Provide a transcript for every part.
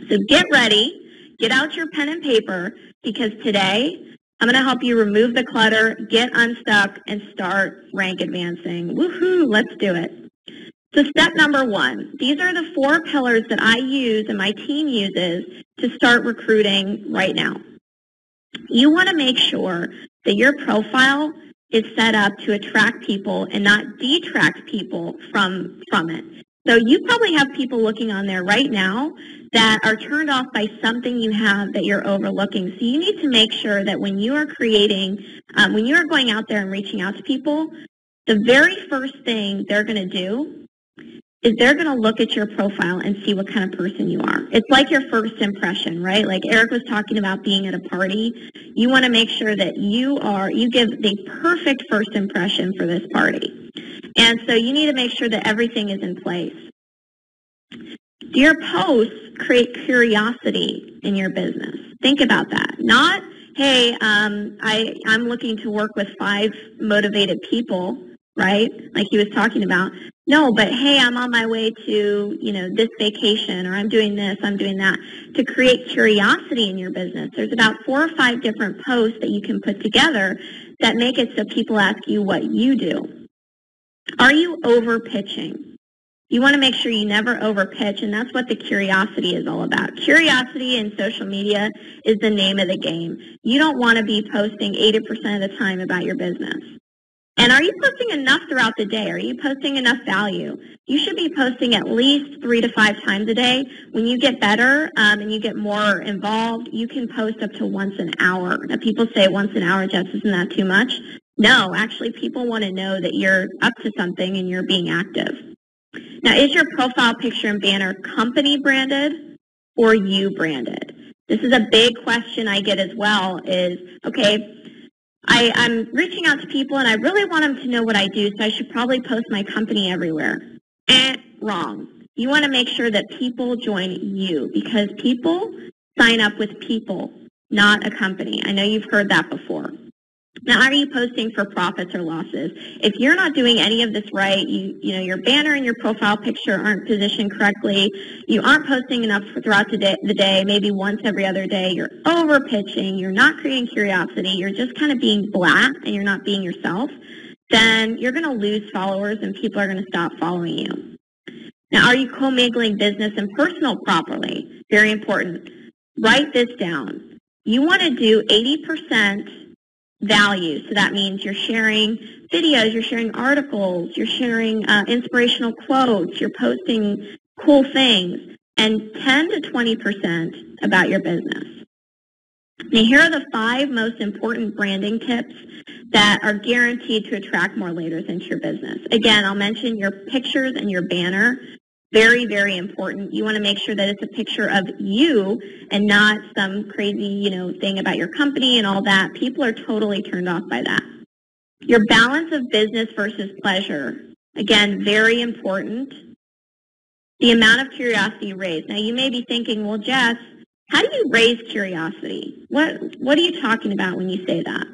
So get ready, get out your pen and paper, because today I'm going to help you remove the clutter, get unstuck, and start rank advancing. Woohoo, let's do it. So step number 1, these are the 4 pillars that I use and my team uses to start recruiting right now. You want to make sure that your profile is set up to attract people and not detract people from it. So you probably have people looking on there right now that are turned off by something you have that you're overlooking. So you need to make sure that when you are creating, when you are going out there and reaching out to people, the very first thing they're going to do is they're going to look at your profile and see what kind of person you are. It's like your first impression, right? Like Eric was talking about being at a party. You want to make sure that you give the perfect first impression for this party. And so you need to make sure that everything is in place. Do your posts create curiosity in your business? Think about that. Not, hey, I'm looking to work with 5 motivated people, right? Like he was talking about. No, but hey, I'm on my way to, this vacation, or I'm doing this, I'm doing that. To create curiosity in your business, there's about 4 or 5 different posts that you can put together that make it so people ask you what you do. Are you over pitching? You want to make sure you never over pitch, and that's what the curiosity is all about. Curiosity in social media is the name of the game. You don't want to be posting 80% of the time about your business. And are you posting enough throughout the day? Are you posting enough value? You should be posting at least 3 to 5 times a day. When you get better and you get more involved, you can post up to once an hour. Now, people say once an hour, Jess, isn't that too much? No, actually, people want to know that you're up to something and you're being active. Now, is your profile picture and banner company branded or you branded? This is a big question I get as well is, okay, I'm reaching out to people and I really want them to know what I do, so I should probably post my company everywhere. Wrong. You want to make sure that people join you, because people sign up with people, not a company. I know you've heard that before. Now, are you posting for profits or losses? If you're not doing any of this right, your banner and your profile picture aren't positioned correctly, you aren't posting enough throughout the day, maybe once every other day, you're over pitching, you're not creating curiosity, you're just kind of being blah and you're not being yourself, then you're going to lose followers and people are going to stop following you. Now, are you commingling business and personal properly? Very important. Write this down. You want to do 80% value. So that means you're sharing videos, you're sharing articles, you're sharing inspirational quotes, you're posting cool things, and 10 to 20% about your business. Now, here are the 5 most important branding tips that are guaranteed to attract more leaders into your business. Again, I'll mention your pictures and your banner. Very, very important. You want to make sure that it's a picture of you and not some crazy, thing about your company and all that. People are totally turned off by that. Your balance of business versus pleasure. Again, very important. The amount of curiosity you raise. Now, you may be thinking, well, Jess, how do you raise curiosity? What are you talking about when you say that?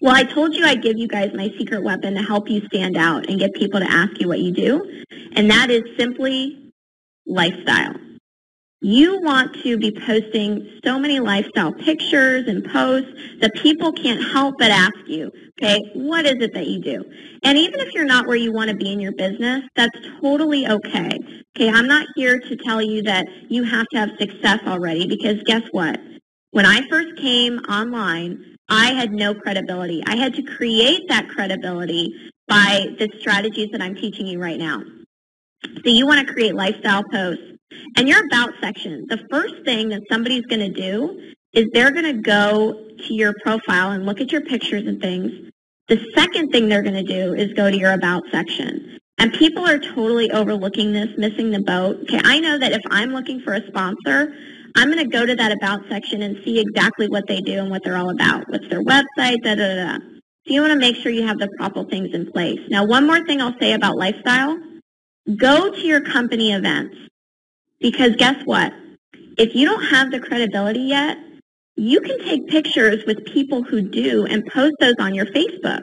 Well, I told you I'd give you guys my secret weapon to help you stand out and get people to ask you what you do, and that is simply lifestyle. You want to be posting so many lifestyle pictures and posts that people can't help but ask you, okay, what is it that you do? And even if you're not where you want to be in your business, that's totally okay. Okay, I'm not here to tell you that you have to have success already, because guess what? When I first came online, I had no credibility. I had to create that credibility by the strategies that I'm teaching you right now. So you want to create lifestyle posts. And your about section, the first thing that somebody's going to do is they're going to go to your profile and look at your pictures and things. The second thing they're going to do is go to your about section. And people are totally overlooking this, missing the boat. Okay, I know that if I'm looking for a sponsor, I'm going to go to that about section and see exactly what they do and what they're all about. What's their website, da-da-da-da. So you want to make sure you have the proper things in place. Now, one more thing I'll say about lifestyle. Go to your company events. Because guess what? If you don't have the credibility yet, you can take pictures with people who do and post those on your Facebook.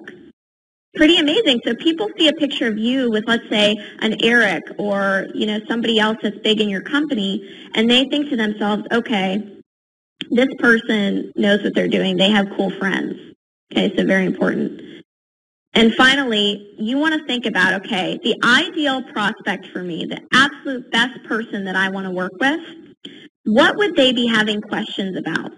pretty amazing. So people see a picture of you with, let's say, an Eric or, somebody else that's big in your company, and they think to themselves, okay, this person knows what they're doing. They have cool friends. Okay, so very important. And finally, you want to think about, okay, the ideal prospect for me, the absolute best person that I want to work with, what would they be having questions about?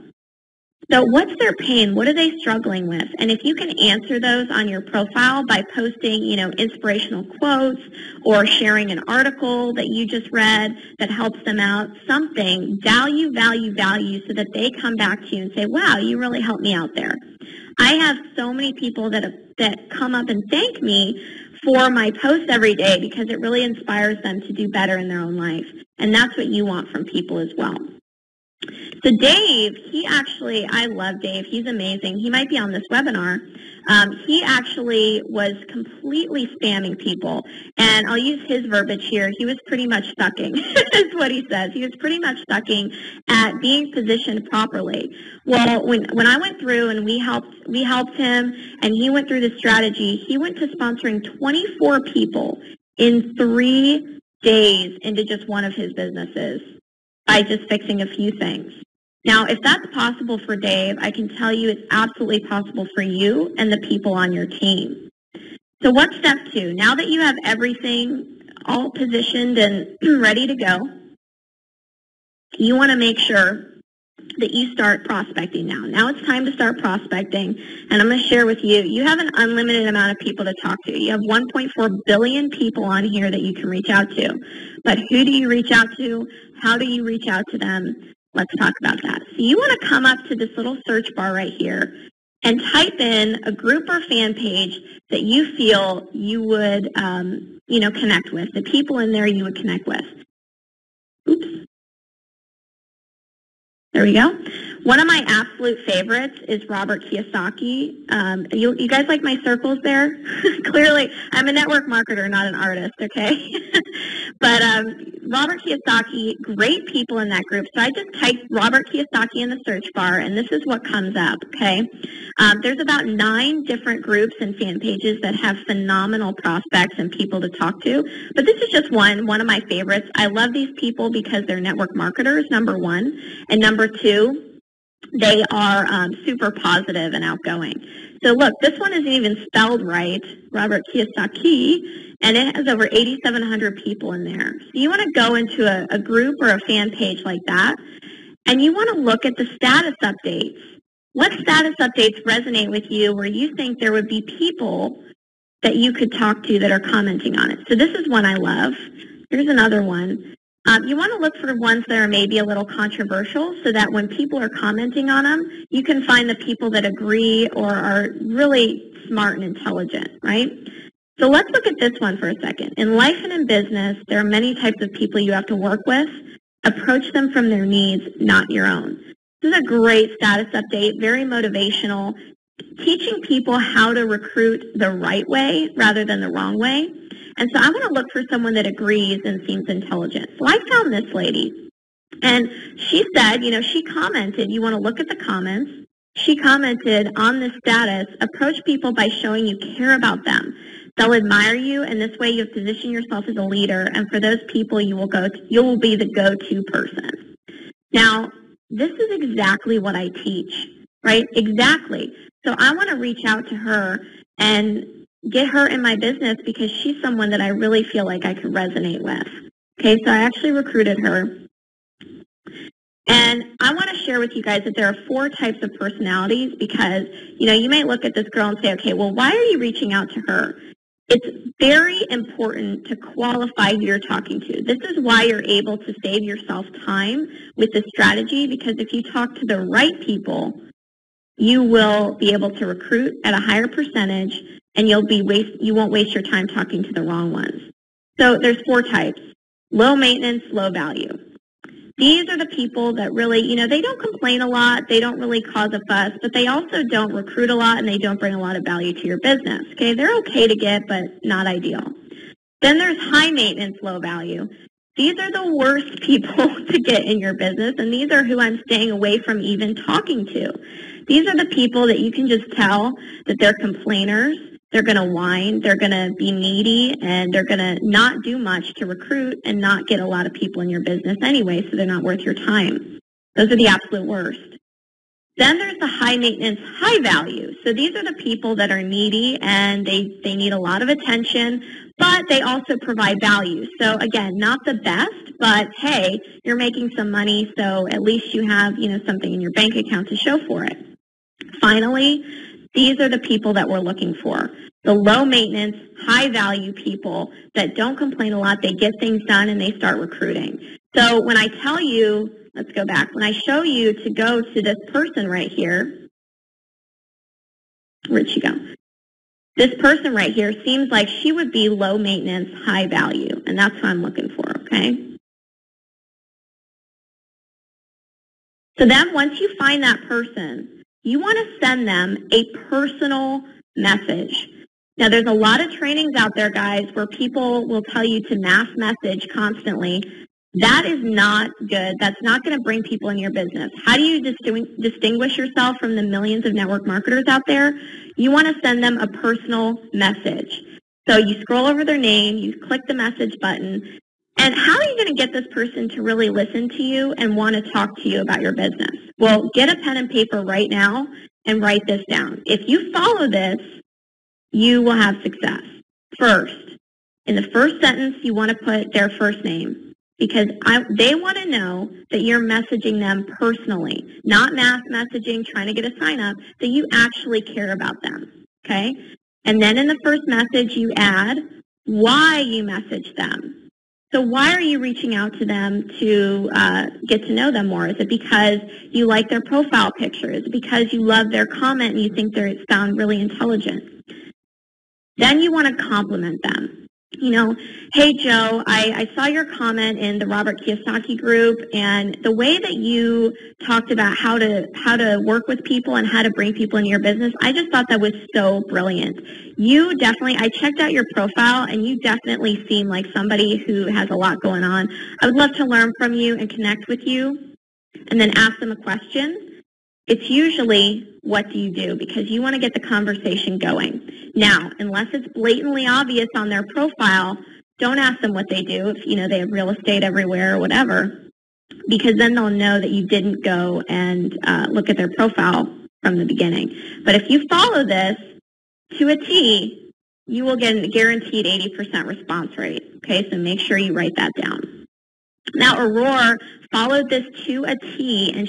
So what's their pain? What are they struggling with? And if you can answer those on your profile by posting, inspirational quotes or sharing an article that you just read that helps them out, something, value, so that they come back to you and say, wow, you really helped me out there. I have so many people that come up and thank me for my posts every day because it really inspires them to do better in their own life. And that's what you want from people as well. So Dave, I love Dave. He's amazing. He might be on this webinar. He actually was completely spamming people. And I'll use his verbiage here. He was pretty much sucking, is what he says. He was pretty much sucking at being positioned properly. Well, when I went through and we helped him, and he went through the strategy, he went to sponsoring 24 people in 3 days into just one of his businesses by just fixing a few things. Now, if that's possible for Dave, I can tell you it's absolutely possible for you and the people on your team. So what's step 2? Now that you have everything all positioned and ready to go, you want to make sure that you start prospecting now. Now it's time to start prospecting, and I'm going to share with you, you have an unlimited amount of people to talk to. You have 1.4 billion people on here that you can reach out to. But who do you reach out to? How do you reach out to them? Let's talk about that. So you want to come up to this little search bar right here and type in a group or fan page that you feel you would, connect with, the people in there you would connect with. Oops. There we go. One of my absolute favorites is Robert Kiyosaki. You guys like my circles there? Clearly, I'm a network marketer, not an artist, okay? But Robert Kiyosaki, great people in that group. So I just typed Robert Kiyosaki in the search bar, and this is what comes up, okay? There's about 9 different groups and fan pages that have phenomenal prospects and people to talk to. But this is just one of my favorites. I love these people because they're network marketers, number 1. And number 2, they are super positive and outgoing. So look, this one isn't even spelled right, Robert Kiyosaki, and it has over 8,700 people in there. So you want to go into a group or a fan page like that, and you want to look at the status updates. What status updates resonate with you where you think there would be people that you could talk to that are commenting on it? So this is one I love. Here's another one. You want to look for ones that are maybe a little controversial so that when people are commenting on them, you can find the people that agree or are really smart and intelligent, right? So let's look at this one for a second. In life and in business, there are many types of people you have to work with. Approach them from their needs, not your own. This is a great status update, very motivational, teaching people how to recruit the right way rather than the wrong way. And so I want to look for someone that agrees and seems intelligent. So I found this lady, and she said, she commented, you want to look at the comments. She commented on this status, approach people by showing you care about them. They'll admire you, and this way you'll position yourself as a leader, and for those people you will be the go-to person. Now, this is exactly what I teach, right? Exactly. So I want to reach out to her and get her in my business because she's someone that I really feel like I could resonate with. Okay, so I actually recruited her. And I want to share with you guys that there are 4 types of personalities because, you may look at this girl and say, okay, well, why are you reaching out to her? It's very important to qualify who you're talking to. This is why you're able to save yourself time with this strategy, because if you talk to the right people, you will be able to recruit at a higher percentage, and you won't waste your time talking to the wrong ones. So there's 4 types: low maintenance, low value. These are the people that really, they don't complain a lot, they don't really cause a fuss, but they also don't recruit a lot and they don't bring a lot of value to your business. Okay, they're okay to get, but not ideal. Then there's high maintenance, low value. These are the worst people to get in your business, and these are who I'm staying away from even talking to. These are the people that you can just tell that they're complainers, They're going to whine, they're going to be needy, and they're going to not do much to recruit and not get a lot of people in your business anyway, so they're not worth your time. Those are the absolute worst. Then there's the high maintenance, high value. So these are the people that are needy and they need a lot of attention, but they also provide value. So again, not the best, but hey, you're making some money, so at least you have, something in your bank account to show for it. Finally, these are the people that we're looking for. The low maintenance, high value people that don't complain a lot, they get things done and they start recruiting. So when I tell you, let's go back. When I show you to go to this person right here, where'd she go? This person right here seems like she would be low maintenance, high value, and that's what I'm looking for, okay? So then once you find that person, you want to send them a personal message. Now, there's a lot of trainings out there, guys, where people will tell you to mass message constantly. That is not good. That's not going to bring people in your business. How do you distinguish yourself from the millions of network marketers out there? You want to send them a personal message. So you scroll over their name, you click the message button, and how are you going to get this person to really listen to you and want to talk to you about your business? Well, get a pen and paper right now and write this down. If you follow this, you will have success. First, in the first sentence, you want to put their first name. Because they want to know that you're messaging them personally, not mass messaging, trying to get a sign up, that you actually care about them, okay? And then in the first message, you add why you message them. So why are you reaching out to them to get to know them more? Is it because you like their profile picture? Is it because you love their comment and you think they sound really intelligent? Then you want to compliment them. Hey, Joe, I saw your comment in the Robert Kiyosaki group, and the way that you talked about how to work with people and how to bring people into your business, I just thought that was so brilliant. I checked out your profile, and you definitely seem like somebody who has a lot going on. I would love to learn from you and connect with you, and then ask them a question. It's usually, what do you do? Because you want to get the conversation going. Now, unless it's blatantly obvious on their profile, don't ask them what they do if, they have real estate everywhere or whatever, because then they'll know that you didn't go and look at their profile from the beginning. But if you follow this to a T, you will get a guaranteed 80% response rate. Okay, so make sure you write that down. Now, Aurora followed this to a T, and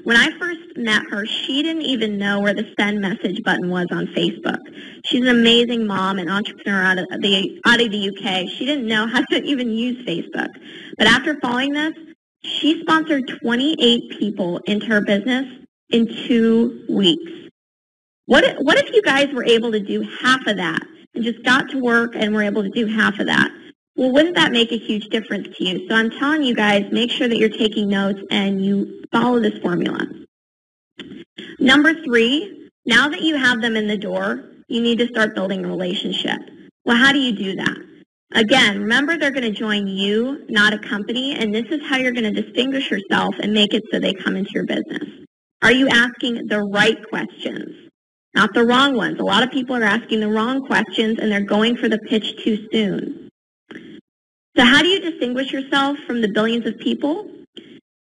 when I first met her, she didn't even know where the send message button was on Facebook. She's an amazing mom and entrepreneur out of the UK. She didn't know how to even use Facebook. But after following this, she sponsored 28 people into her business in 2 weeks. What if you guys were able to do half of that and just got to work and were able to do half of that? Well, wouldn't that make a huge difference to you? So I'm telling you guys, make sure that you're taking notes and you follow this formula. Number 3, now that you have them in the door, you need to start building a relationship. Well, how do you do that? Again, remember they're going to join you, not a company, and this is how you're going to distinguish yourself and make it so they come into your business. Are you asking the right questions? Not the wrong ones. A lot of people are asking the wrong questions and they're going for the pitch too soon. So how do you distinguish yourself from the billions of people?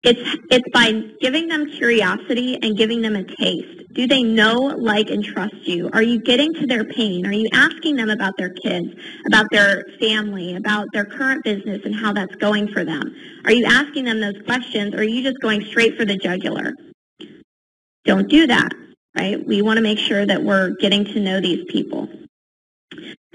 It's by giving them curiosity and giving them a taste. Do they know, like, and trust you? Are you getting to their pain? Are you asking them about their kids, about their family, about their current business and how that's going for them? Are you asking them those questions, or are you just going straight for the jugular? Don't do that, right? We want to make sure that we're getting to know these people.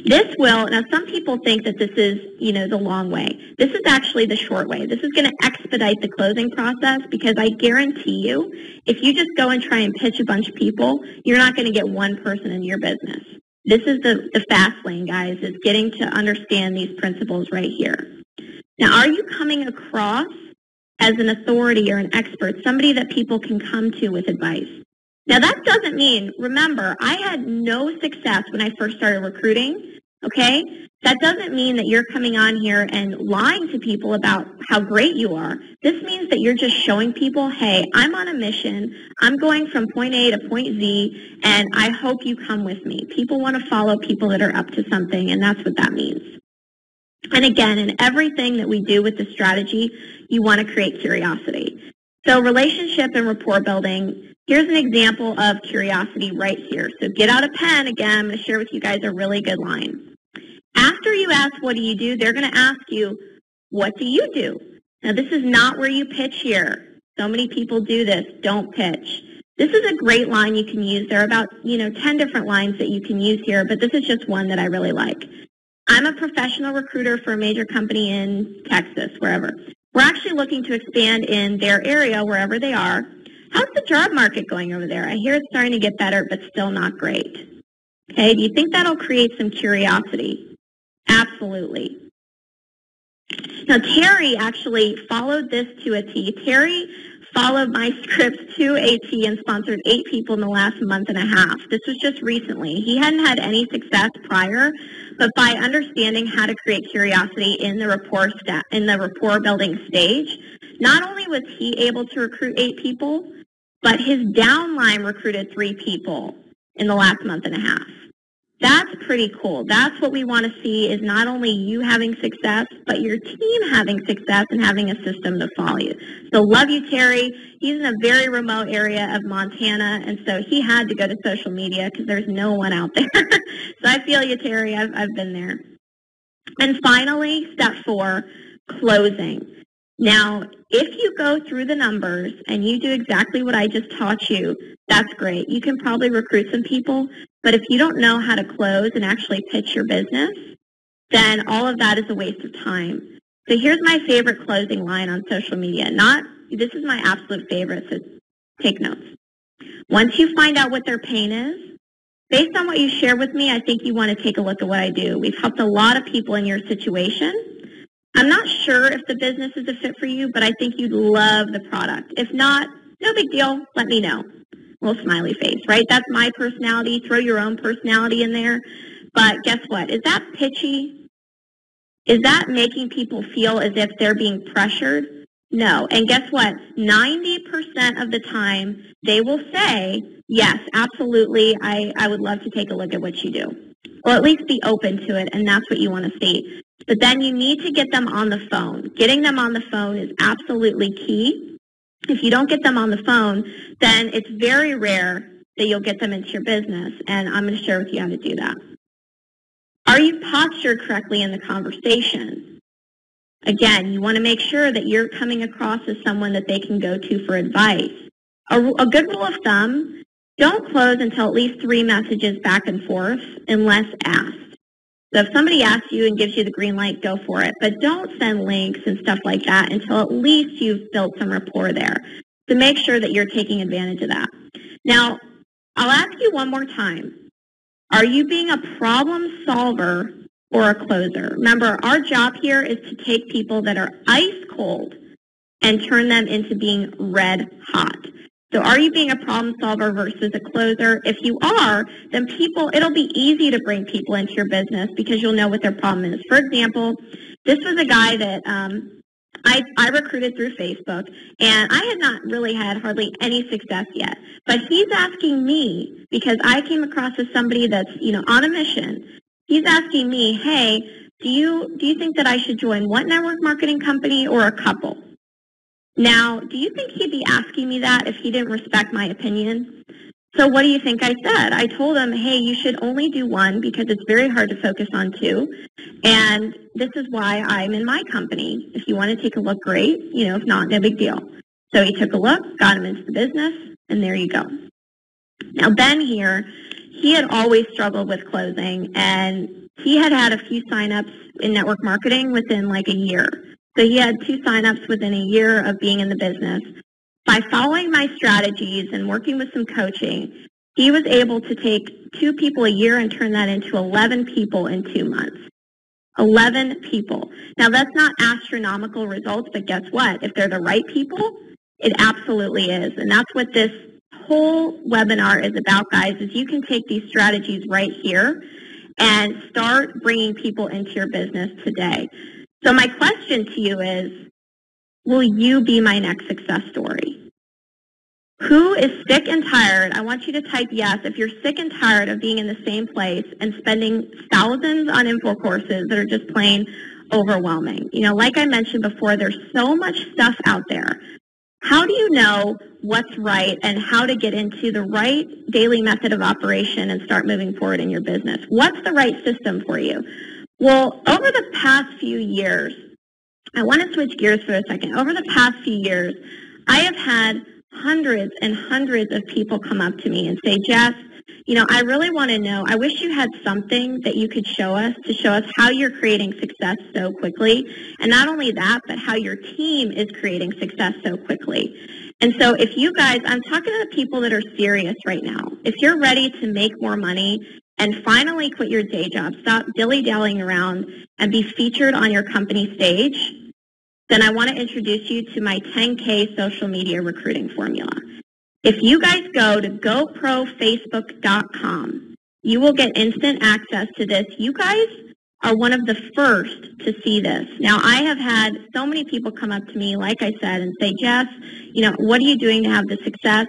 Now some people think that this is, the long way. This is actually the short way. This is going to expedite the closing process, because I guarantee you, if you just go and try and pitch a bunch of people, you're not going to get one person in your business. This is the fast lane, guys, is getting to understand these principles right here. Now, are you coming across as an authority or an expert, somebody that people can come to with advice? Now, that doesn't mean, remember, I had no success when I first started recruiting okay? That doesn't mean that you're coming on here and lying to people about how great you are. This means that you're just showing people, hey, I'm on a mission. I'm going from point A to point Z, and I hope you come with me. People want to follow people that are up to something, and that's what that means. And again, in everything that we do with the strategy, you want to create curiosity. So relationship and rapport building, here's an example of curiosity right here. So get out a pen. Again, I'm going to share with you guys a really good line. After you ask, what do you do, they're going to ask you, what do you do? Now, this is not where you pitch here. So many people do this. Don't pitch. This is a great line you can use. There are about, 10 different lines that you can use here, but this is just one that I really like. I'm a professional recruiter for a major company in Texas, wherever. We're actually looking to expand in their area, wherever they are. How's the job market going over there? I hear it's starting to get better, but still not great. Okay, do you think that'll create some curiosity? Absolutely. Now, Terry actually followed this to a T. Terry followed my script to a T and sponsored 8 people in the last month and a half. This was just recently. He hadn't had any success prior, but by understanding how to create curiosity in the rapport building stage, not only was he able to recruit 8 people, but his downline recruited 3 people in the last month and a half. That's pretty cool. That's what we want to see, is not only you having success, but your team having success and having a system to follow you. So love you, Terry. He's in a very remote area of Montana, and so he had to go to social media because there's no one out there. So I feel you, Terry. I've been there. And finally, step 4, closing. Now, if you go through the numbers and you do exactly what I just taught you, that's great. You can probably recruit some people, but if you don't know how to close and actually pitch your business, then all of that is a waste of time. So here's my favorite closing line on social media. This is my absolute favorite, so take notes. Once you find out what their pain is, based on what you share with me, I think you want to take a look at what I do. We've helped a lot of people in your situation. I'm not sure if the business is a fit for you, but I think you'd love the product. If not, no big deal. Let me know. Little smiley face, right? That's my personality. Throw your own personality in there. But guess what? Is that pitchy? Is that making people feel as if they're being pressured? No. And guess what? 90% of the time, they will say, yes, absolutely, I would love to take a look at what you do. Or at least be open to it, and that's what you want to see. But then you need to get them on the phone. Getting them on the phone is absolutely key. If you don't get them on the phone, then it's very rare that you'll get them into your business, and I'm going to share with you how to do that. Are you postured correctly in the conversation? Again, you want to make sure that you're coming across as someone that they can go to for advice. A good rule of thumb, don't close until at least 3 messages back and forth unless asked. So if somebody asks you and gives you the green light, go for it. But don't send links and stuff like that until at least you've built some rapport there. So make sure that you're taking advantage of that. Now, I'll ask you one more time. Are you being a problem solver or a closer? Remember, our job here is to take people that are ice cold and turn them into being red hot. So are you being a problem solver versus a closer? If you are, then it'll be easy to bring people into your business because you'll know what their problem is. For example, this was a guy that I recruited through Facebook, and I had not really had hardly any success yet. But he's asking me, because I came across as somebody that's, on a mission. He's asking me, hey, do you think that I should join one network marketing company or a couple? Now, do you think he'd be asking me that if he didn't respect my opinion? So what do you think I said? I told him, hey, you should only do one because it's very hard to focus on 2. And this is why I'm in my company. If you want to take a look, great. If not, no big deal. So he took a look, got him into the business, and there you go. Now, Ben here, he had always struggled with closing, and he had had a few signups in network marketing within like a year. So he had 2 signups within a year of being in the business. By following my strategies and working with some coaching, he was able to take 2 people a year and turn that into 11 people in 2 months. 11 people. Now, that's not astronomical results, but guess what? If they're the right people, it absolutely is. And that's what this whole webinar is about, guys, is you can take these strategies right here and start bringing people into your business today. So my question to you is, will you be my next success story? Who is sick and tired? I want you to type yes if you're sick and tired of being in the same place and spending thousands on info courses that are just plain overwhelming. You know, like I mentioned before, there's so much stuff out there. How do you know what's right and how to get into the right daily method of operation and start moving forward in your business? What's the right system for you? Well, over the past few years, I want to switch gears for a second. Over the past few years, I have had hundreds and hundreds of people come up to me and say, Jess, you know, I really want to know, I wish you had something that you could show us to show us how you're creating success so quickly. And not only that, but how your team is creating success so quickly. And so if you guys, I'm talking to the people that are serious right now. If you're ready to make more money and finally quit your day job, stop dilly-dallying around and be featured on your company stage, then I want to introduce you to my 10K social media recruiting formula. If you guys go to GoProFacebook.com, you will get instant access to this. You guys are one of the first to see this. Now, I have had so many people come up to me, like I said, and say, Jess, you know, what are you doing to have the success?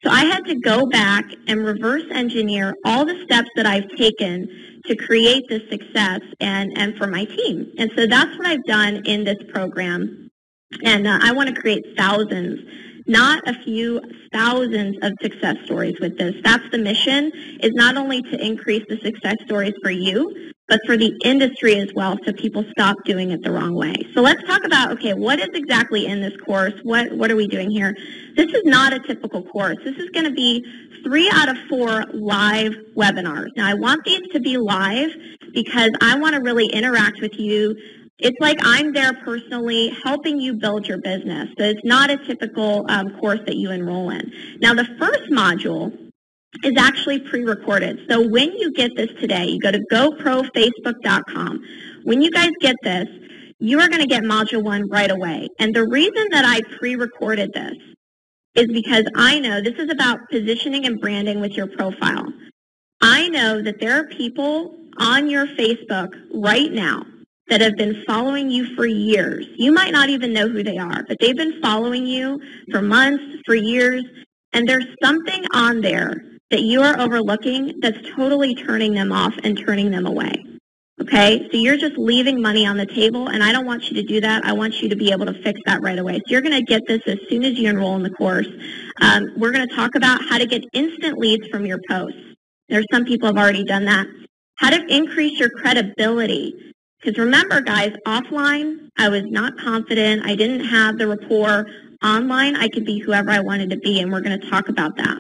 So I had to go back and reverse engineer all the steps that I've taken to create this success and for my team. And so that's what I've done in this program. And I want to create thousands, not a few, thousands of success stories with this. That's the mission, is not only to increase the success stories for you, but for the industry as well, so people stop doing it the wrong way. So let's talk about, okay, what is exactly in this course? What are we doing here? This is not a typical course. This is going to be 3 out of 4 live webinars. Now, I want these to be live because I want to really interact with you. It's like I'm there personally helping you build your business. So it's not a typical course that you enroll in. Now, the first module is actually pre-recorded. So when you get this today, you go to GoProFacebook.com. When you guys get this, you are going to get Module 1 right away. And the reason that I pre-recorded this is because I know this is about positioning and branding with your profile. I know that there are people on your Facebook right now that have been following you for years. You might not even know who they are, but they've been following you for months, for years, and there's something on there that you are overlooking that's totally turning them off and turning them away. Okay? So you're just leaving money on the table, and I don't want you to do that. I want you to be able to fix that right away. So you're going to get this as soon as you enroll in the course. We're going to talk about how to get instant leads from your posts. There's some people have already done that. How to increase your credibility. Because remember, guys, offline, I was not confident. I didn't have the rapport. Online, I could be whoever I wanted to be, and we're going to talk about that.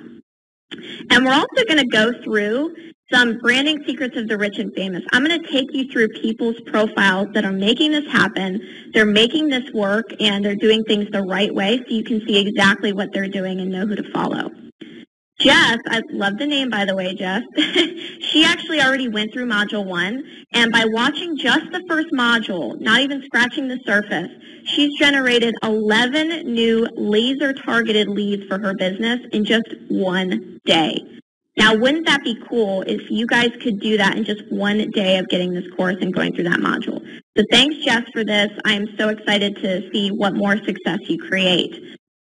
And we're also going to go through some branding secrets of the rich and famous. I'm going to take you through people's profiles that are making this happen. They're making this work, and they're doing things the right way, so you can see exactly what they're doing and know who to follow. Jess, I love the name, by the way, Jess. She actually already went through Module 1, and by watching just the first module, not even scratching the surface, she's generated 11 new laser-targeted leads for her business in just one day. Now, wouldn't that be cool if you guys could do that in just one day of getting this course and going through that module? So thanks, Jess, for this. I am so excited to see what more success you create.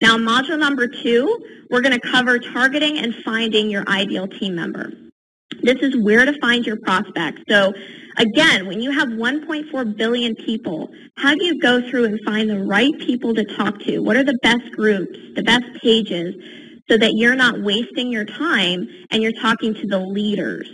Now, module number 2, we're going to cover targeting and finding your ideal team member. This is where to find your prospects. So, again, when you have 1.4 billion people, how do you go through and find the right people to talk to? What are the best groups, the best pages, so that you're not wasting your time and you're talking to the leaders?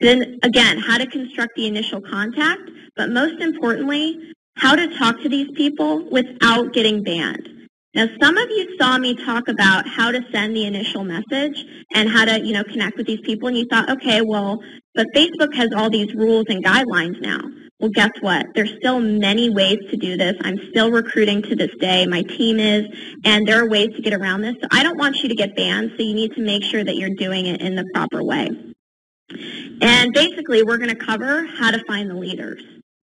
Then, again, how to construct the initial contact, but most importantly, how to talk to these people without getting banned. Now, some of you saw me talk about how to send the initial message and how to, connect with these people, and you thought, okay, well, but Facebook has all these rules and guidelines now. Well, guess what? There's still many ways to do this. I'm still recruiting to this day. My team is, and there are ways to get around this. So I don't want you to get banned, so you need to make sure that you're doing it in the proper way. And basically, we're going to cover how to find the leaders.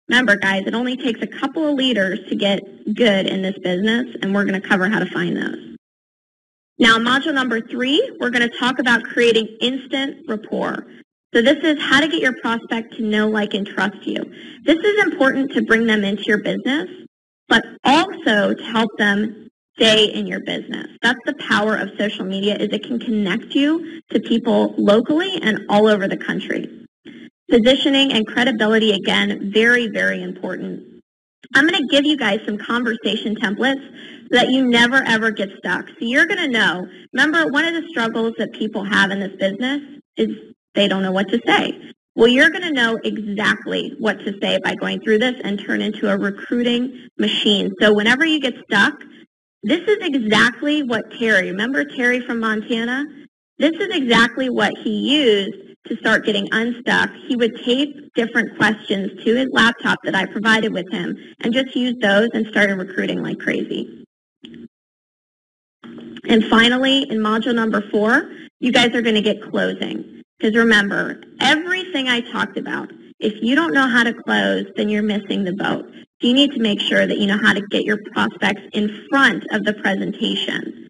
Remember, guys, it only takes a couple of leaders to get good in this business, and we're going to cover how to find those. Now, module number 3, we're going to talk about creating instant rapport. So this is how to get your prospect to know, like, and trust you. This is important to bring them into your business, but also to help them stay in your business. That's the power of social media, is it can connect you to people locally and all over the country. Positioning and credibility, again, very, very important. I'm going to give you guys some conversation templates so that you never, ever get stuck. So you're going to know. Remember, one of the struggles that people have in this business is they don't know what to say. Well, you're going to know exactly what to say by going through this and turn into a recruiting machine. So whenever you get stuck, this is exactly what Terry, remember Terry from Montana? This is exactly what he used to start getting unstuck. He would tape different questions to his laptop that I provided with him and just use those and started recruiting like crazy. And finally, in module number 4, you guys are going to get closing. Because remember, everything I talked about, if you don't know how to close, then you're missing the boat. So you need to make sure that you know how to get your prospects in front of the presentation.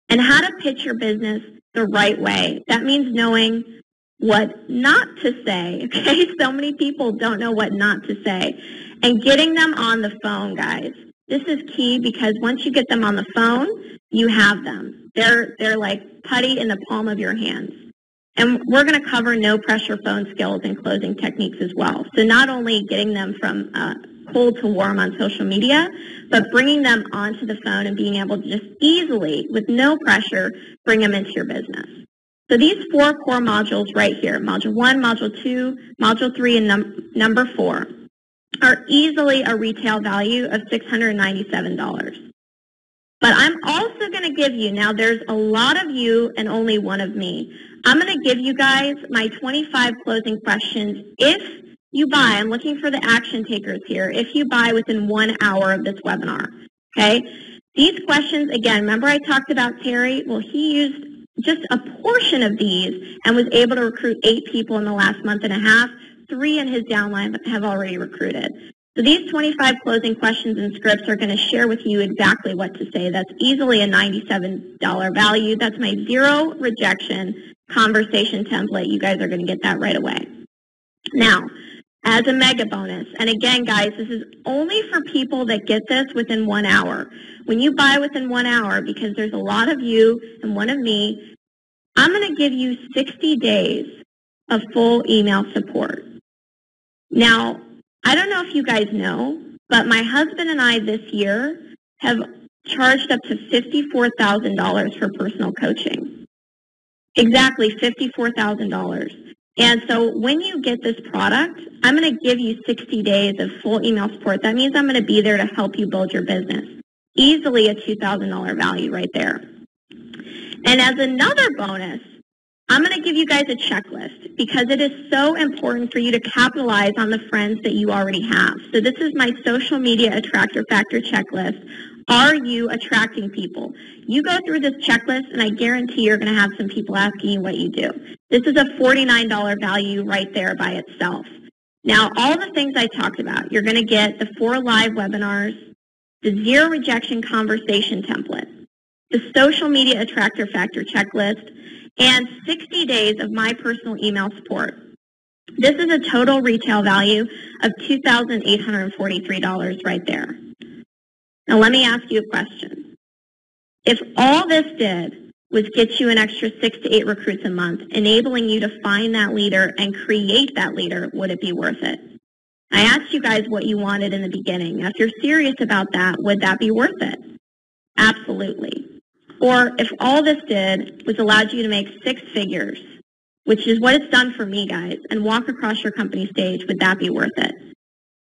And how to pitch your business the right way. That means knowing what not to say, okay? So many people don't know what not to say. And getting them on the phone, guys. This is key because once you get them on the phone, you have them. They're like putty in the palm of your hands. And we're going to cover no pressure phone skills and closing techniques as well. So not only getting them from cold to warm on social media, but bringing them onto the phone and being able to just easily, with no pressure, bring them into your business. So these 4 core modules right here, module 1, module 2, module 3, and number 4, are easily a retail value of $697. But I'm also going to give you, now there's a lot of you and only one of me. I'm going to give you guys my 25 closing questions if you buy. I'm looking for the action takers here. If you buy within 1 hour of this webinar, okay? These questions, again, remember I talked about Terry? Well, he used just a portion of these and was able to recruit 8 people in the last month and a half. 3 in his downline have already recruited. So these 25 closing questions and scripts are going to share with you exactly what to say. That's easily a $97 value. That's my 0 rejection conversation template. You guys are going to get that right away. Now, as a mega bonus, and again, guys, this is only for people that get this within 1 hour. When you buy within 1 hour, because there's a lot of you and one of me, I'm going to give you 60 days of full email support. Now, I don't know if you guys know, but my husband and I this year have charged up to $54,000 for personal coaching. Exactly, $54,000. And so when you get this product, I'm going to give you 60 days of full email support. That means I'm going to be there to help you build your business. Easily a $2,000 value right there. And as another bonus, I'm going to give you guys a checklist because it is so important for you to capitalize on the friends that you already have. So this is my social media attractor factor checklist. Are you attracting people? You go through this checklist and I guarantee you're going to have some people asking you what you do. This is a $49 value right there by itself. Now, all the things I talked about, you're going to get the 4 live webinars, the 0 rejection conversation template, the social media attractor factor checklist, and 60 days of my personal email support. This is a total retail value of $2,843 right there. Now let me ask you a question. If all this did was get you an extra 6 to 8 recruits a month, enabling you to find that leader and create that leader, would it be worth it? I asked you guys what you wanted in the beginning. Now, if you're serious about that, would that be worth it? Absolutely. Or if all this did was allowed you to make 6 figures, which is what it's done for me, guys, and walk across your company stage, would that be worth it?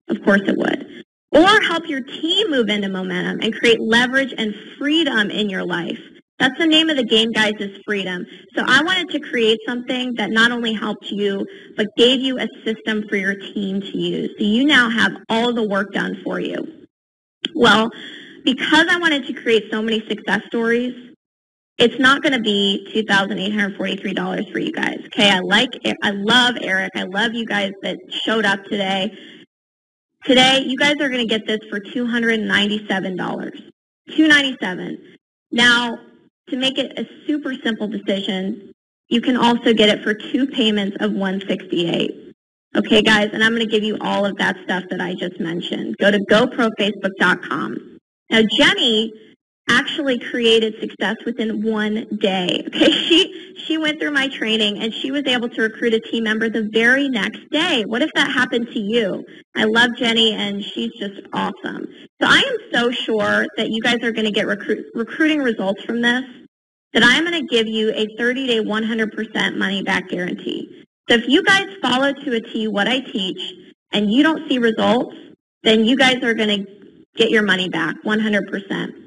Of course it would. Or help your team move into momentum and create leverage and freedom in your life. That's the name of the game, guys, is freedom. So I wanted to create something that not only helped you, but gave you a system for your team to use. So you now have all the work done for you. Well, because I wanted to create so many success stories, it's not going to be $2,843 for you guys. Okay, I love Eric. I love you guys that showed up today. Today, you guys are going to get this for $297. $297. Now, to make it a super simple decision, you can also get it for 2 payments of $168. Okay, guys, and I'm going to give you all of that stuff that I just mentioned. Go to GoProFacebook.com. Now, Jenny actually created success within 1 day. Okay, she went through my training and she was able to recruit a team member the very next day. What if that happened to you? I love Jenny and she's just awesome. So I am so sure that you guys are going to get recruiting results from this, that I am going to give you a 30-day 100% money back guarantee. So if you guys follow to a T what I teach and you don't see results, then you guys are going to get your money back 100%.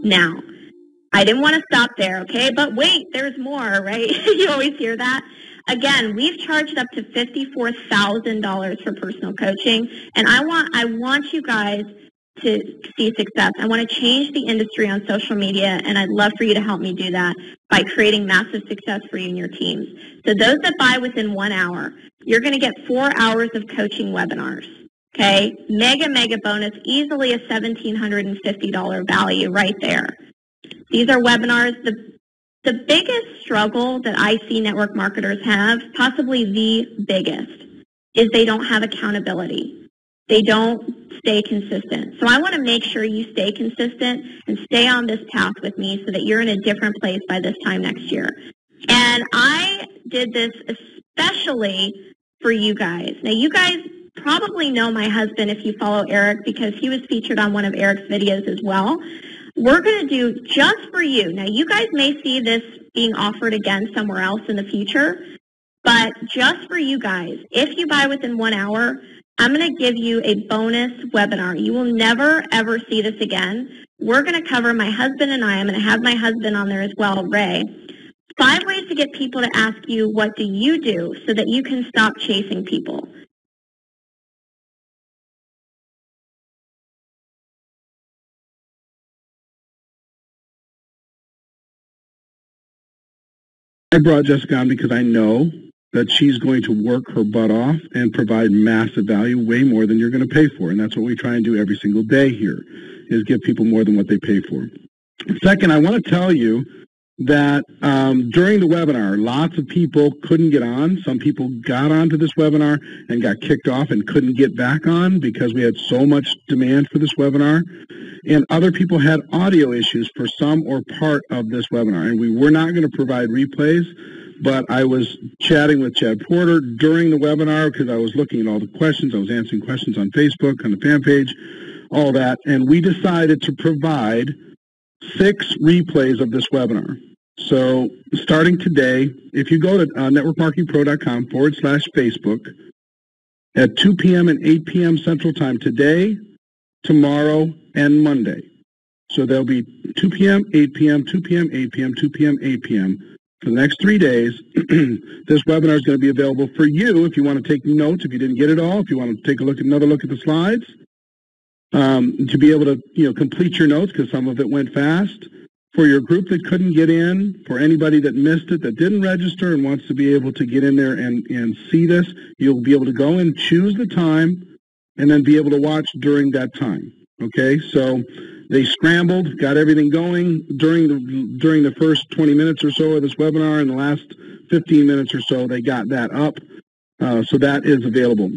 Now, I didn't want to stop there, okay? But wait, there's more, right? You always hear that. Again, we've charged up to $54,000 for personal coaching, and I want you guys to see success. I want to change the industry on social media, and I'd love for you to help me do that by creating massive success for you and your teams. So those that buy within 1 hour, you're going to get 4 hours of coaching webinars. Okay, mega bonus, easily a $1,750 value right there. These are webinars. The biggest struggle that I see network marketers have, possibly the biggest, is they don't have accountability. They don't stay consistent. So I want to make sure you stay consistent and stay on this path with me so that you're in a different place by this time next year. And I did this especially for you guys. Now, you guys probably know my husband if you follow Eric because he was featured on one of Eric's videos as well. We're going to do just for you. Now, you guys may see this being offered again somewhere else in the future, but just for you guys, if you buy within 1 hour, I'm going to give you a bonus webinar. You will never, ever see this again. We're going to cover, my husband and I'm going to have my husband on there as well, Ray, 5 ways to get people to ask you, what do you do, so that you can stop chasing people. I brought Jessica on because I know that she's going to work her butt off and provide massive value, way more than you're going to pay for. And that's what we try and do every single day here, is give people more than what they pay for. Second, I want to tell you that during the webinar, lots of people couldn't get on. Some people got onto this webinar and got kicked off and couldn't get back on because we had so much demand for this webinar. And other people had audio issues for some or part of this webinar. And we were not going to provide replays, but I was chatting with Chad Porter during the webinar because I was looking at all the questions. I was answering questions on Facebook, on the fan page, all that. And we decided to provide 6 replays of this webinar. So starting today, if you go to networkmarketingpro.com/Facebook at 2 p.m. and 8 p.m. Central Time today, tomorrow, and Monday. So there'll be 2 p.m., 8 p.m., 2 p.m., 8 p.m., 2 p.m., 8 p.m. For the next 3 days. This webinar is going to be available for you if you want to take notes, if you didn't get it all, if you want to take another look at the slides, to be able to complete your notes because some of it went fast. For your group that couldn't get in, for anybody that missed it, that didn't register and wants to be able to get in there and see this, you'll be able to go and choose the time and then be able to watch during that time. Okay, so they scrambled, got everything going during the first 20 minutes or so of this webinar, and the last 15 minutes or so, they got that up. So that is available.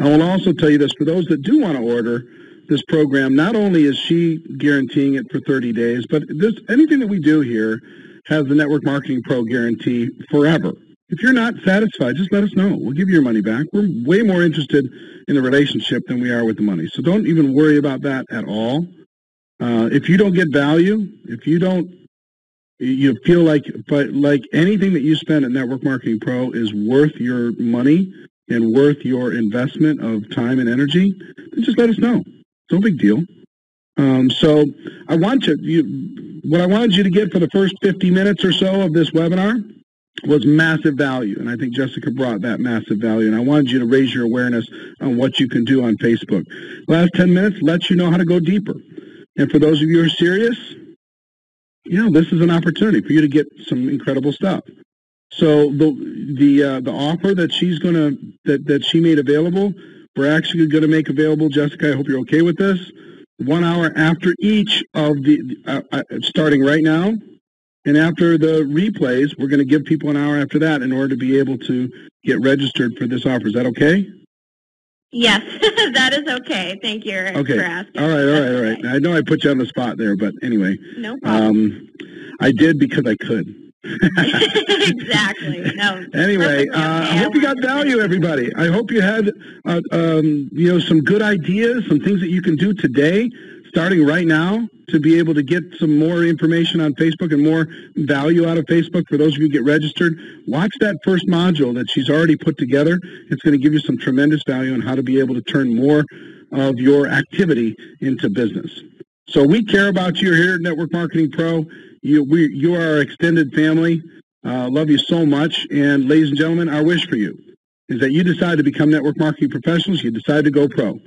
I will also tell you this, for those that do want to order this program, not only is she guaranteeing it for 30 days, but anything that we do here has the Network Marketing Pro guarantee forever. If you're not satisfied, just let us know. We'll give you your money back. We're way more interested in the relationship than we are with the money. So don't even worry about that at all. If you don't get value, if you feel like anything that you spend at Network Marketing Pro is worth your money and worth your investment of time and energy, then just let us know. No big deal. So I want what I wanted you to get for the first 50 minutes or so of this webinar was massive value, and I think Jessica brought that massive value, and I wanted you to raise your awareness on what you can do on Facebook. Last 10 minutes lets you know how to go deeper. And for those of you who are serious, this is an opportunity for you to get some incredible stuff. So the offer that that she made available, we're actually going to make available, Jessica, I hope you're okay with this, 1 hour after each of starting right now, And after the replays, we're going to give people an hour after that in order to be able to get registered for this offer. Is that okay? Yes, that is okay. Thank you okay. for asking. All right. I know I put you on the spot there, but anyway. No problem. I did because I could. Exactly. No. Anyway, I hope you got value, everybody. I hope you had, some good ideas, some things that you can do today, starting right now, to be able to get some more information on Facebook and more value out of Facebook. For those of you who get registered, watch that first module that she's already put together. It's going to give you some tremendous value on how to be able to turn more of your activity into business. So we care about you here at Network Marketing Pro. You are our extended family. Love you so much. And ladies and gentlemen, our wish for you is that you decide to become network marketing professionals. You decide to go pro,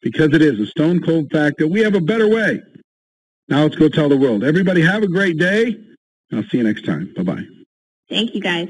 because it is a stone cold fact that we have a better way. Now let's go tell the world. Everybody have a great day. I'll see you next time. Bye-bye. Thank you, guys.